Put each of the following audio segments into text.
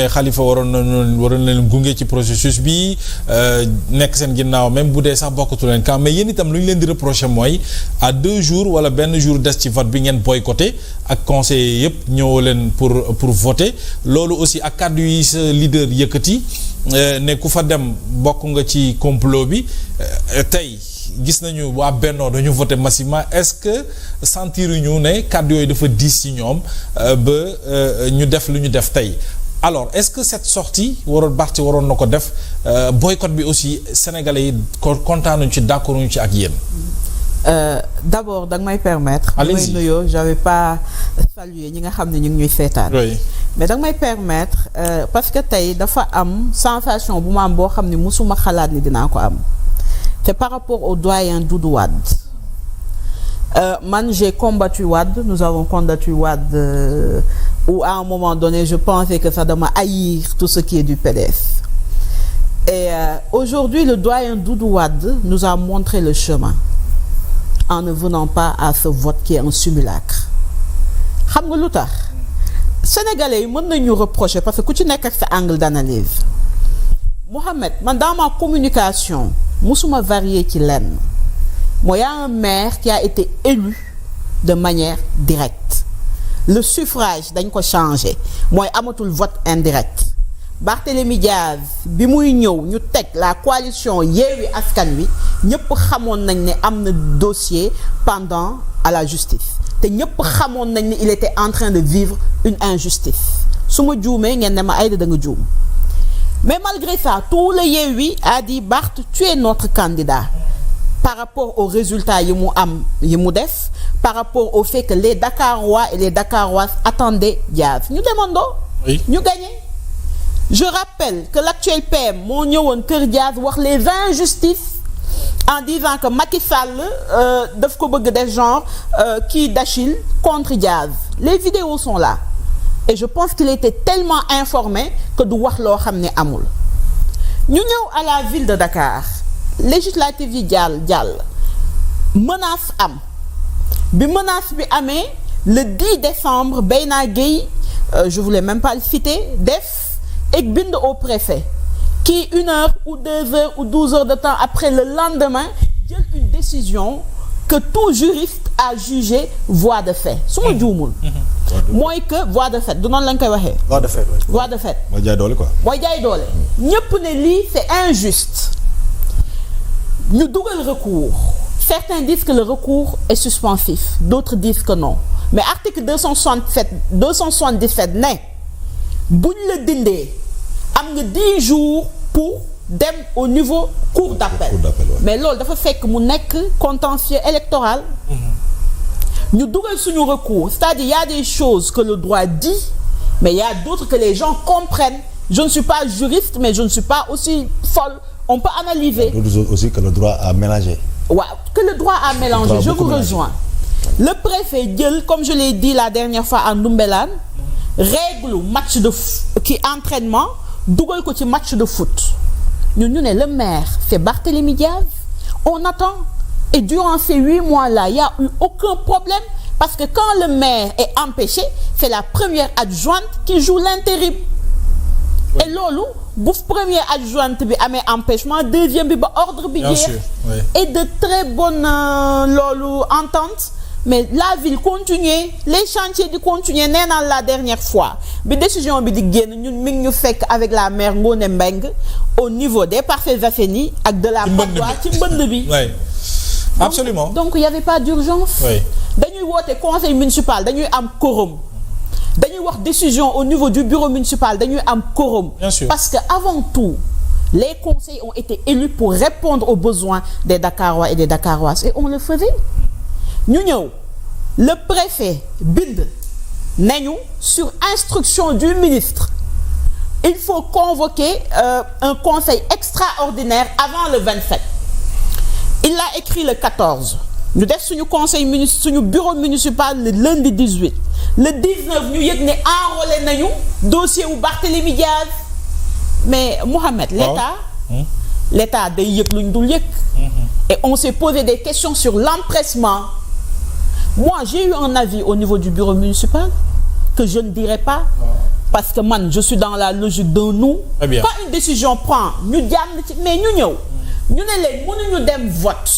Khalifa waroon leen gunge ci processus bi nekk seen ginnaaw même bu dee sax bokkatu leen camp mais yéen itam lu ñu leen di reprocher mooy à 2 jours wala benn jour des ci vote bi ngeen boycotté ak conseillers yëpp ñëwoo leen pour voter loolu aussi ak kàddu yi sa leader yëkkati ne ku fa dem bokk nga ci complot bi tey gis nañu waa Benno dañu voté massivement est-ce que sentiruñu ne kàddu yooyu dafa diis ci ñoom ba ñu def lu ñu def tey. Alors est-ce que cette sortie waroon na ko def boycott bi aussi sénégalais yi kontaanuñ ci d'accorduñ ci ak yéen. D'abord da nga may permettre. allez-y may nuyoo j'avais pas salué ñi nga xam ne ñu ngi ñuy seetaan. oui mais da nga may permettre parce que tey dafa am sensation bu ma am boo xam ne musuma xalaat ni dinaa ko am te par rapport au doyen Doudou Wade. Man j'ai combattu Wade nous avons combattu Wade où à un moment donné je pensais que ça dama haïr tout ce qui est du PDS et aujourd'hui le doyen Doudou Wade nous a montré le chemin en ne venant pas à ce vote qui est un simulacre xam nga lu tax sénégalais yi mën nañu reprocher parce que ku ci nekk ak sa angle d'analyse Mohamed man dans ma communication musuma varier ci lenn mooy y a un maire qui a été élu de manière directe le suffrage dañ ko changé mooy amatul vote indirect Barthélémy Diaz bi muy ñëw ñu teg la coalition Yewwi Askan Wi ñëpp xamoon nañ ne am na dossier pendant à la justice te ñëpp xamoon nañ ne il était en train de vivre une injustice su ma juumee ngeen ne ma Aïda da nga juum mais malgré ça tout le Yewwi a dit Barth tu es notre candidat par rapport aux résultats yi mu def par rapport au fait que les Dakarois et les Dakaroises attendaient Diaz ñu demandoo oui ñu gagné je rappelle que l'actuel PM moo ñëwoon kër Diaz wax les injustices en disant que Macky Sall daf ko bëgg def genre kii d'Achille contre Diaz les vidéos sont là et je pense qu'il était tellement informé que du wax loo xam ne amul ñu ñëw à la ville de Dakar législative yi jàll menace am bi menace bi amee le 10 décembre Beyna Gueye je voulais même pas le citer def et bind au préfet qui 1 heure ou 2 heures ou 12 heures de temps après le lendemain jël une décision que tout juriste a jugé voie de fait su ma juumul mooy que voie de fait du noonu lañ koy waxee voie de fait mooy jaay doole quoi mooy jaay doole ñépp ne lii c'est injuste ñu dugal recours certains disent que le recours est suspensif d'autres disent que non mais article 277 ne buñ la dindee am nga 10 jours pour dem au niveau cour d'appel mais loolu dafa fekk mu nekk contentieux électoral ñu dugal suñu recours c'est-à-dire il y a des choses que le droit dit mais il y a d'autres que les gens comprennent je ne suis pas juriste mais je ne suis pas aussi folle on peut analyser d'autres aussi que le droit a mélangé que le droit a mélangé je vous rejoins le préfet jël comme je l'ai dit la dernière fois à Ndoumbelane règle match de entraînement dugal ko ci match de foot ñu ne le maire c'est Barthélémy Diaz on attend et durant ces 8 mois-là il y a eu aucun problème parce que quand le maire est empêché c'est la première adjointe qui joue l'intérim et loolu bu première adjointe bi amee empêchement deuxième bi ba ordre bi jeex et de très bonnes loolu entente mais la ville continuait les chantiers di continuer nee naa la dernière fois bi décision bi di génn ñun mi ngi ñu fekk avec la maire Ngoné Mbengue au niveau des Parcelles Assainies ak de la Patte d'Oie ci mbënd bi absolument donc il y avait pas d'urgence dañuy woote conseil municipal dañuy am quorum dañuy wax décision au niveau du bureau municipal dañuy am quorum parce que avant tout les conseils ont été élus pour répondre aux besoins des Dakarois et des Dakaroises et on le faisait ñu ñëw le préfet bind nañu sur instruction du ministre il faut convoquer un conseil extraordinaire avant le 27 il l'a écrit le 14 ñu def suñu suñu bureau municipal le lundi 18 le 19 ñu yëg ne enrôlé nañu dossier wu Barthélémy Diaz mais Mohamed l'État day yëg luñ dul yëg et on s'est posé des questions sur l'empressement moi j'ai eu un avis au niveau du bureau municipal que je ne dirai pas parce que man je suis dans la logique de nous. Quand une décision prend ñu jàll ci mais ñu ñëw ñu ne leen mënuñu dem vote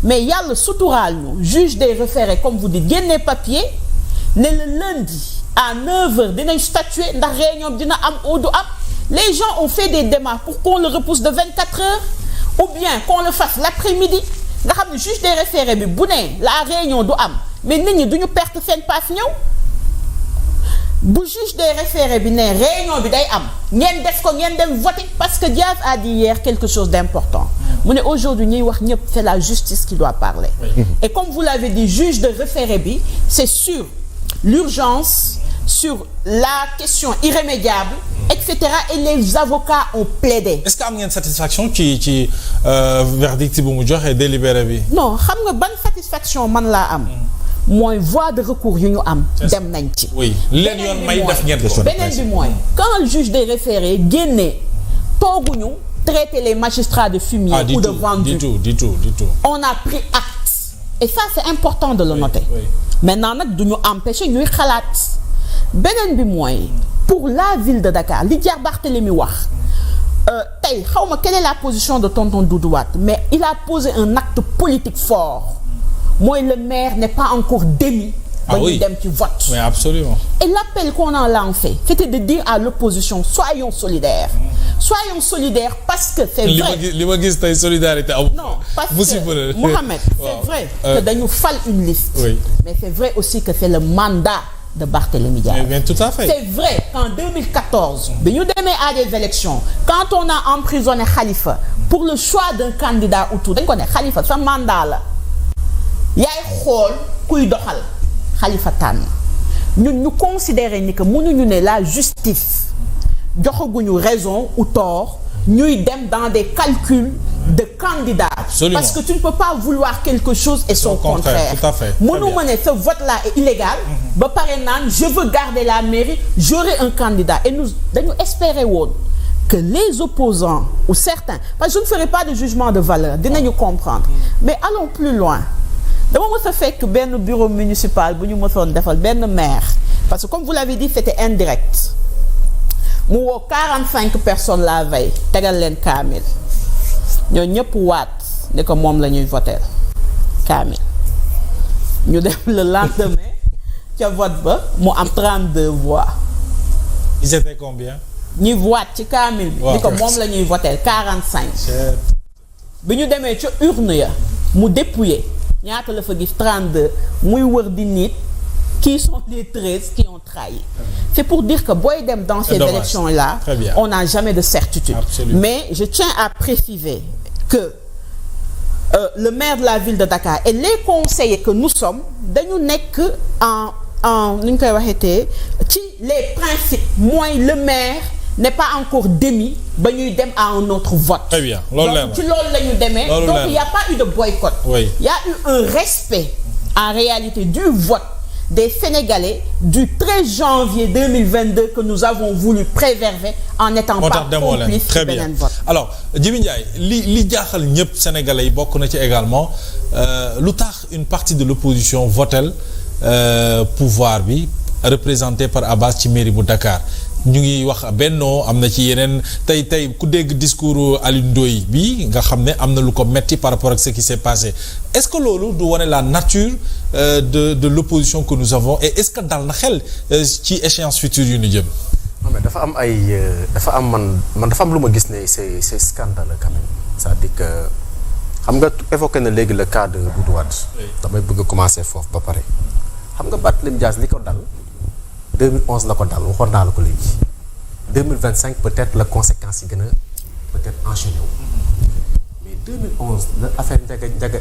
mais yàlla suturaal ñu juge des référés comme vous dites génnee papier ne le lundi à 9h dinañ statuer ndax réunion dina am ou du am. Les gens ont fait des démarches pour qu'on le repousse de 24 heures ou bien qu'on le fasse l'après-midi nga xam ne juge des référés bi bu ne la réunion du am mais nit ñi duñu perte seen paas ñëw bu juge des référés bi ne réunion bi day am ngeen def ko ngeen dem voter parce que Diaz a dit hier quelque chose d'important mu ne aujourd'hui ñuy wax ñëpp c'est la justice qui doit parler. Et comme vous l'avez dit juge de référé bi c'est sur l'urgence, sur la question irrémédiable, etc. Et les avocats ont plaidé. Est-ce que am ngeen satisfaction ci verdict bu mu joxe délibéré bi. non xam nga ban satisfaction man laa am. mooy voie de recours yu ñu am. dem nañ ci. oui leen yoon may def ngeen ko. beneen bi mooy quand le juge des référés génne tooguñu traiter les magistrats de fumier ou de vendus. du tout. on a pris acte. et ça c'est important de le noter. maintenant nag du ñu empêcher ñuy xalaat. beneen bi mooy pour la ville de Dakar li Diar Barthélémy wax tey xaw ma quelle est la position de tonton Doudou Wade mais il a posé un acte politique fort mooy le maire n'est pas encore démis ba ñu dem ci vote. mais absolument. et l'appel qu'on a lancé c'était de dire à l'opposition soyons solidaires parce que c'est vrai li ma gis tey solidarité amul. non parce que Mohamed c'est vrai que dañu fal une liste. mais c'est vrai aussi que c'est le mandat de Barthélémy Diaz. Mais tout à fait. C'est vrai qu'en 2014 bi ñu demee à des élections quand on a emprisonné Khalifa pour le choix d'un candidat ou tout dañ ko ne Khalifa sa mandat la yaay xool kuy doxal Khalifa tànn ñun ñu considérer ni que mënuñu ne la justice joxaguñu raison ou tort ñuy dem dans des calculs de candidats. Absolument. Parce que tu ne peux pas vouloir quelque chose et son contraire. Tout à fait. mënu ma ne ce vote-là est illégal. ba pare naan je veux garder la mairie j'aurai un candidat et nous dañu espérer woon que les opposants ou certains parce que je ne ferai pas de jugement de valeur dinañu comprendre mais allons plus loin dama mës a fekk benn bureau municipal bu ñu mësoon defal benn maire parce que comme vous l'avez dit c'était indirect mu woo 45 personnes la veille tegal leen kaamil ñoo ñëpp waat ne ko moom la ñuy voter kaamil ñu dem le lendemain ca vote ba mu am 32 voix. Ils étaient combien? ñi waat ci kaamil bi. ni ko moom la ñuy voter 45. bi ñu demee ca urne ya mu dépouillé ñaata la fa gis 32 muy wër di nit qui sont les 13 qui ont trahi. C'est pour dire que booy dem dans ces élections-là on n'a jamais de certitude. Absolument. Mais je tiens à préciser que le maire de la ville de Dakar et les conseillers que nous sommes dañu nekk en nu ñu koy waxeetee ci les principes mooy le maire n'est pas encore démis ba ñuy dem à un autre vote. Très bien loolu donc ci loolu la ñu demee. donc il y a pas eu de boycott. Oui. Il y a eu un respect en réalité du vote des Sénégalais du 13 janvier 2022 que nous avons voulu préserver en n'étant pas complices très bien vote. Alors Djibi Ndiaye li jaaxal ñëpp Sénégalais yi bokk na ci également lu tax une partie de l'opposition votel pouvoir bi représenté par Abbas ci mairie bu Dakar ñu ngi wax Benno am na ci yeneen tey ku dégg discours Alioune Ndoye bi nga xam ne am na lu ko metti par rapport ak ce qui s'est passé est-ce que loolu du wane la nature de l'opposition que nous avons et est-ce que dal na xel ci échéance future yu ñu jëm. non mais dafa am man dafa am lu ma gis ne c'est scandaleux quand même c'est-à-dire que xam nga évoqué na léegi le cas de Doudou Wade. damay bëgg a commencer foofu ba pare xam nga Barthélémy Dias li ko dal 2011 la ko dal waxoon naa la ko léegi 2025 peut-être la conséquence yi gën a peut-être enchaîné wu mais 2011 la affaire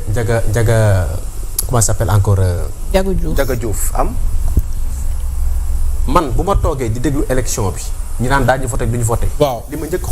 Ndiaga comment ça s'appelle encore. Ndiaga Diouf am man bu ma toogee di déglu élection bi ñu naan daañu voté duñu voté. waaw li ma njëkk